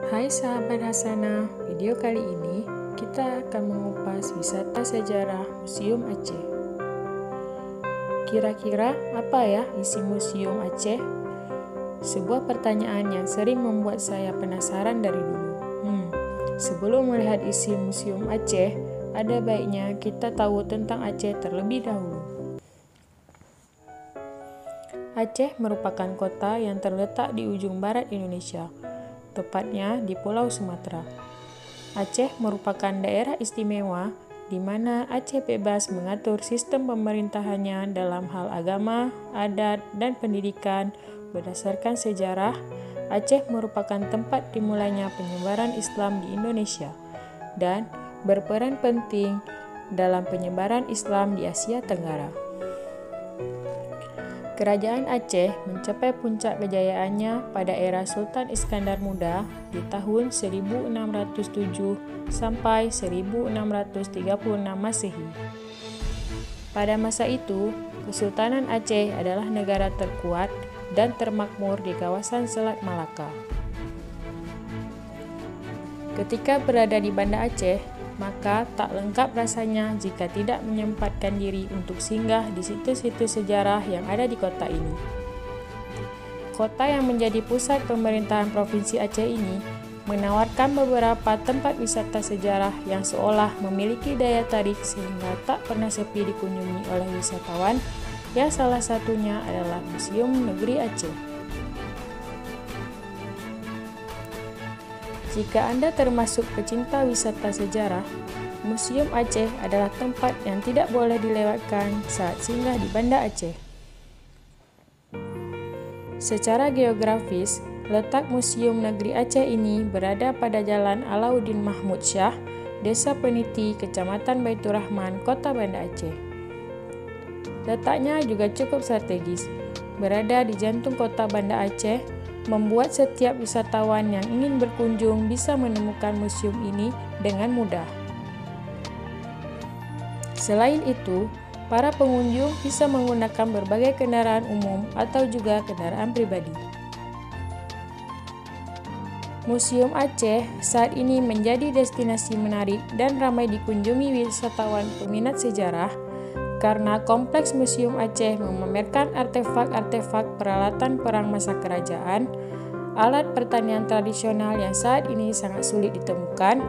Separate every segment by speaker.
Speaker 1: Hai sahabat Hasana, video kali ini kita akan mengupas wisata sejarah Museum Aceh. Kira-kira apa ya isi Museum Aceh? Sebuah pertanyaan yang sering membuat saya penasaran dari dulu. Sebelum melihat isi Museum Aceh, ada baiknya kita tahu tentang Aceh terlebih dahulu. Aceh merupakan kota yang terletak di ujung barat Indonesia, tepatnya di Pulau Sumatera. Aceh merupakan daerah istimewa di mana Aceh bebas mengatur sistem pemerintahannya dalam hal agama, adat, dan pendidikan. Berdasarkan sejarah, Aceh merupakan tempat dimulainya penyebaran Islam di Indonesia dan berperan penting dalam penyebaran Islam di Asia Tenggara. Kerajaan Aceh mencapai puncak kejayaannya pada era Sultan Iskandar Muda di tahun 1607 sampai 1636 Masehi. Pada masa itu, Kesultanan Aceh adalah negara terkuat dan termakmur di kawasan Selat Malaka. Ketika berada di Banda Aceh, maka tak lengkap rasanya jika tidak menyempatkan diri untuk singgah di situs-situs sejarah yang ada di kota ini. Kota yang menjadi pusat pemerintahan Provinsi Aceh ini menawarkan beberapa tempat wisata sejarah yang seolah memiliki daya tarik sehingga tak pernah sepi dikunjungi oleh wisatawan, yang salah satunya adalah Museum Negeri Aceh. Jika Anda termasuk pecinta wisata sejarah, Museum Aceh adalah tempat yang tidak boleh dilewatkan saat singgah di Banda Aceh. Secara geografis, letak Museum Negeri Aceh ini berada pada Jalan Alauddin Mahmud Shah, Desa Peniti, Kecamatan Baitur Rahman, Kota Banda Aceh. Letaknya juga cukup strategis, berada di jantung kota Banda Aceh, membuat setiap wisatawan yang ingin berkunjung bisa menemukan museum ini dengan mudah. Selain itu, para pengunjung bisa menggunakan berbagai kendaraan umum atau juga kendaraan pribadi. Museum Aceh saat ini menjadi destinasi menarik dan ramai dikunjungi wisatawan peminat sejarah karena kompleks Museum Aceh memamerkan artefak-artefak peralatan perang masa kerajaan, alat pertanian tradisional yang saat ini sangat sulit ditemukan,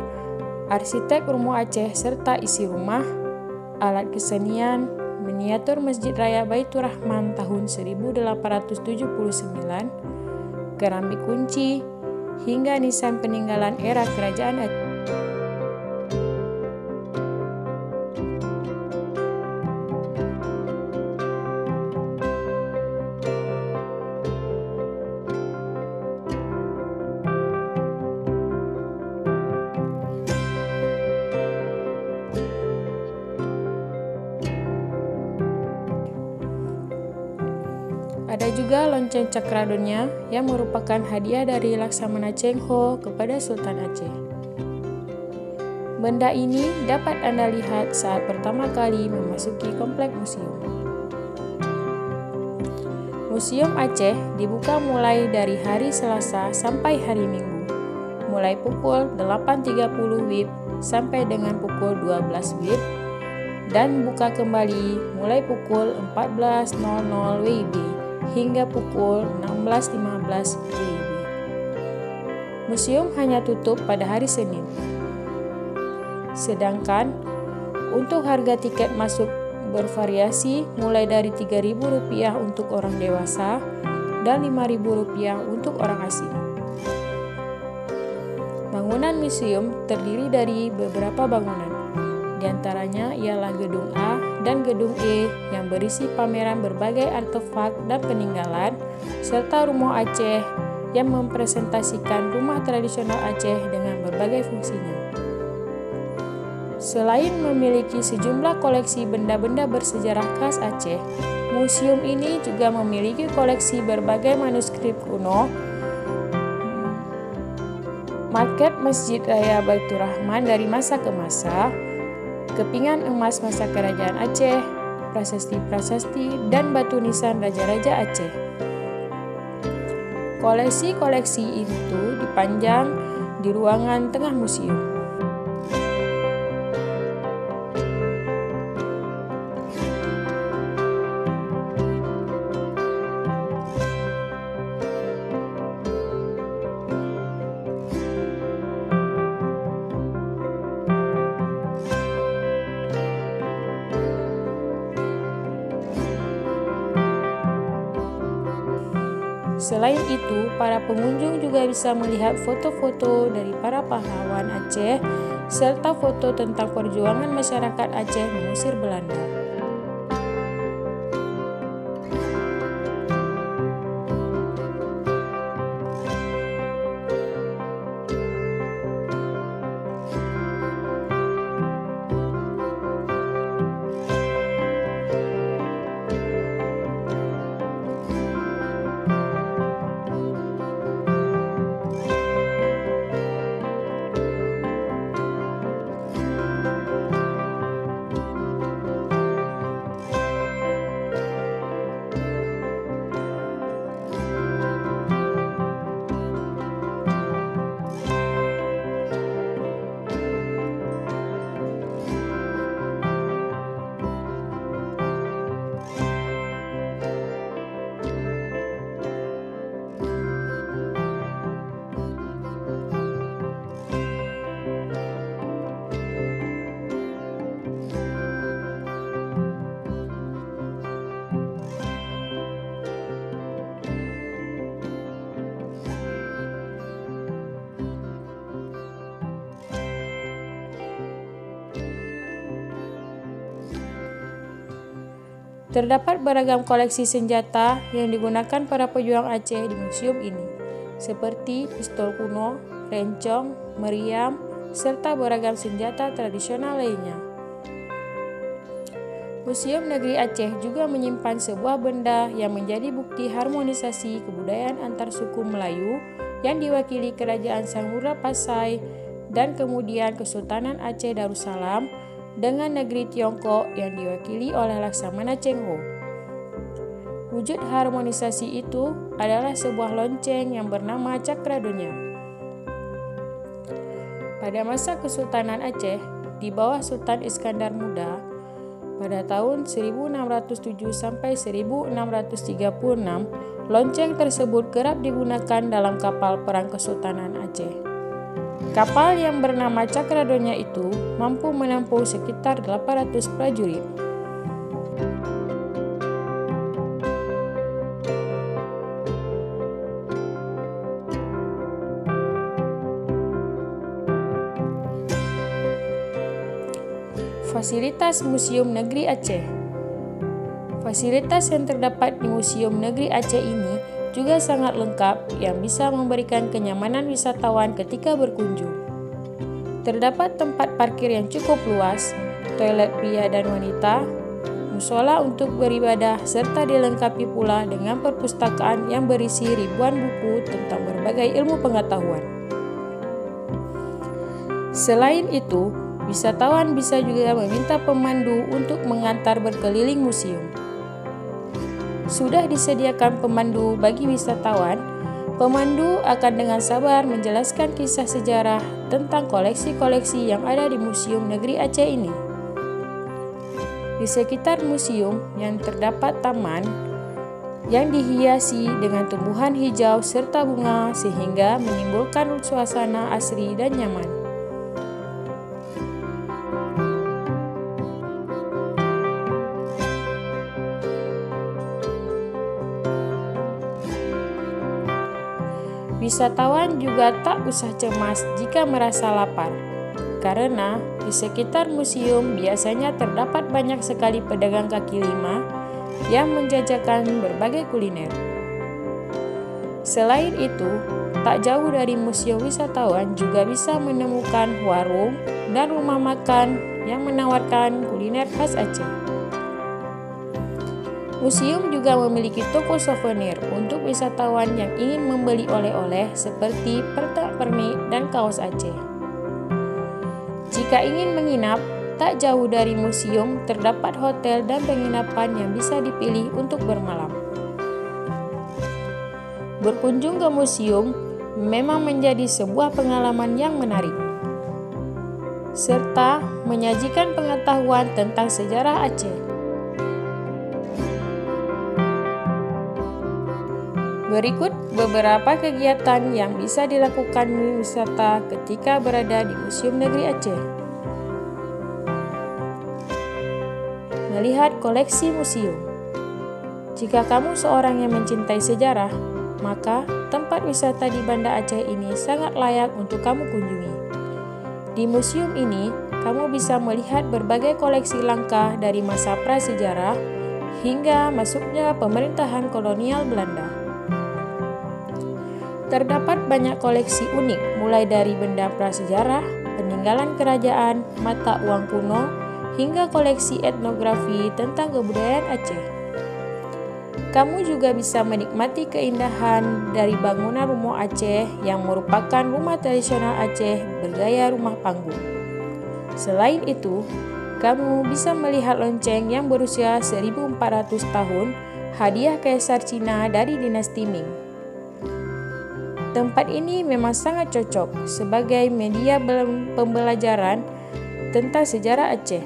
Speaker 1: arsitek rumah Aceh serta isi rumah, alat kesenian, miniatur Masjid Raya Baitur Rahman tahun 1879, keramik kunci, hingga nisan peninggalan era kerajaan Aceh. Ada juga lonceng Cakradonya yang merupakan hadiah dari Laksamana Cheng Ho kepada Sultan Aceh. Benda ini dapat Anda lihat saat pertama kali memasuki kompleks museum. Museum Aceh dibuka mulai dari hari Selasa sampai hari Minggu, mulai pukul 8.30 WIB sampai dengan pukul 12 WIB, dan buka kembali mulai pukul 14.00 WIB hingga pukul 16.15 WIB. Museum hanya tutup pada hari Senin. Sedangkan untuk harga tiket masuk bervariasi mulai dari Rp3.000 untuk orang dewasa dan Rp5.000 untuk orang asing. Bangunan museum terdiri dari beberapa bangunan. Di antaranya ialah Gedung A dan Gedung E yang berisi pameran berbagai artefak dan peninggalan, serta Rumah Aceh yang mempresentasikan rumah tradisional Aceh dengan berbagai fungsinya. Selain memiliki sejumlah koleksi benda-benda bersejarah khas Aceh, museum ini juga memiliki koleksi berbagai manuskrip kuno, maket Masjid Raya Baitur Rahman dari masa ke masa, kepingan emas masa kerajaan Aceh, prasasti-prasasti, dan batu nisan raja-raja Aceh. Koleksi-koleksi itu dipanjang di ruangan tengah museum. Selain itu, para pengunjung juga bisa melihat foto-foto dari para pahlawan Aceh serta foto tentang perjuangan masyarakat Aceh mengusir Belanda. Terdapat beragam koleksi senjata yang digunakan para pejuang Aceh di museum ini, seperti pistol kuno, rencong, meriam, serta beragam senjata tradisional lainnya. Museum Negeri Aceh juga menyimpan sebuah benda yang menjadi bukti harmonisasi kebudayaan antar suku Melayu yang diwakili Kerajaan Samudra Pasai dan kemudian Kesultanan Aceh Darussalam dengan negeri Tiongkok yang diwakili oleh Laksamana Cheng Ho. Wujud harmonisasi itu adalah sebuah lonceng yang bernama Cakradonya. Pada masa Kesultanan Aceh di bawah Sultan Iskandar Muda pada tahun 1607 sampai 1636, lonceng tersebut kerap digunakan dalam kapal perang Kesultanan Aceh. Kapal yang bernama Cakradonya itu mampu menampung sekitar 800 prajurit. Fasilitas Museum Negeri Aceh. Fasilitas yang terdapat di Museum Negeri Aceh ini juga sangat lengkap yang bisa memberikan kenyamanan wisatawan ketika berkunjung. Terdapat tempat parkir yang cukup luas, toilet pria dan wanita, musola untuk beribadah, serta dilengkapi pula dengan perpustakaan yang berisi ribuan buku tentang berbagai ilmu pengetahuan. Selain itu, wisatawan bisa juga meminta pemandu untuk mengantar berkeliling museum. Sudah disediakan pemandu bagi wisatawan, pemandu akan dengan sabar menjelaskan kisah sejarah tentang koleksi-koleksi yang ada di Museum Negeri Aceh ini. Di sekitar museum yang terdapat taman yang dihiasi dengan tumbuhan hijau serta bunga sehingga menimbulkan suasana asri dan nyaman. Wisatawan juga tak usah cemas jika merasa lapar, karena di sekitar museum biasanya terdapat banyak sekali pedagang kaki lima yang menjajakan berbagai kuliner. Selain itu, tak jauh dari museum wisatawan juga bisa menemukan warung dan rumah makan yang menawarkan kuliner khas Aceh. Museum juga memiliki toko souvenir untuk wisatawan yang ingin membeli oleh-oleh seperti pernak-pernik dan kaos Aceh. Jika ingin menginap, tak jauh dari museum terdapat hotel dan penginapan yang bisa dipilih untuk bermalam. Berkunjung ke museum memang menjadi sebuah pengalaman yang menarik, serta menyajikan pengetahuan tentang sejarah Aceh. Berikut beberapa kegiatan yang bisa dilakukan wisata ketika berada di Museum Negeri Aceh. Melihat koleksi museum. Jika kamu seorang yang mencintai sejarah, maka tempat wisata di Banda Aceh ini sangat layak untuk kamu kunjungi. Di museum ini, kamu bisa melihat berbagai koleksi langka dari masa prasejarah hingga masuknya pemerintahan kolonial Belanda. Terdapat banyak koleksi unik, mulai dari benda prasejarah, peninggalan kerajaan, mata uang kuno, hingga koleksi etnografi tentang kebudayaan Aceh. Kamu juga bisa menikmati keindahan dari bangunan Rumah Aceh yang merupakan rumah tradisional Aceh bergaya rumah panggung. Selain itu, kamu bisa melihat lonceng yang berusia 1400 tahun, hadiah Kaisar Cina dari dinasti Ming. Tempat ini memang sangat cocok sebagai media pembelajaran tentang sejarah Aceh.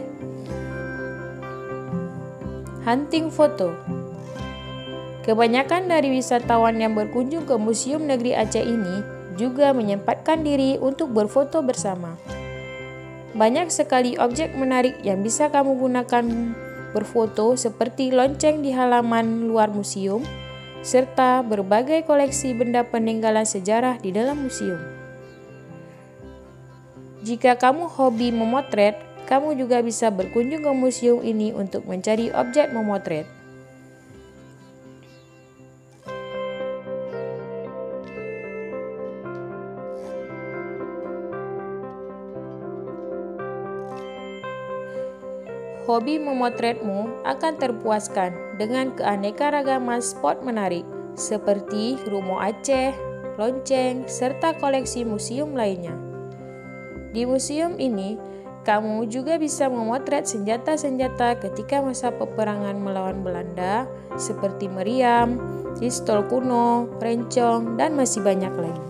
Speaker 1: Hunting foto. Kebanyakan dari wisatawan yang berkunjung ke Museum Negeri Aceh ini juga menyempatkan diri untuk berfoto bersama. Banyak sekali objek menarik yang bisa kamu gunakan berfoto, seperti lonceng di halaman luar museum, serta berbagai koleksi benda peninggalan sejarah di dalam museum. Jika kamu hobi memotret, kamu juga bisa berkunjung ke museum ini untuk mencari objek memotret. Hobi memotretmu akan terpuaskan dengan keanekaragaman spot menarik seperti Rumah Aceh, lonceng, serta koleksi museum lainnya. Di museum ini, kamu juga bisa memotret senjata-senjata ketika masa peperangan melawan Belanda seperti meriam, pistol kuno, rencong, dan masih banyak lagi.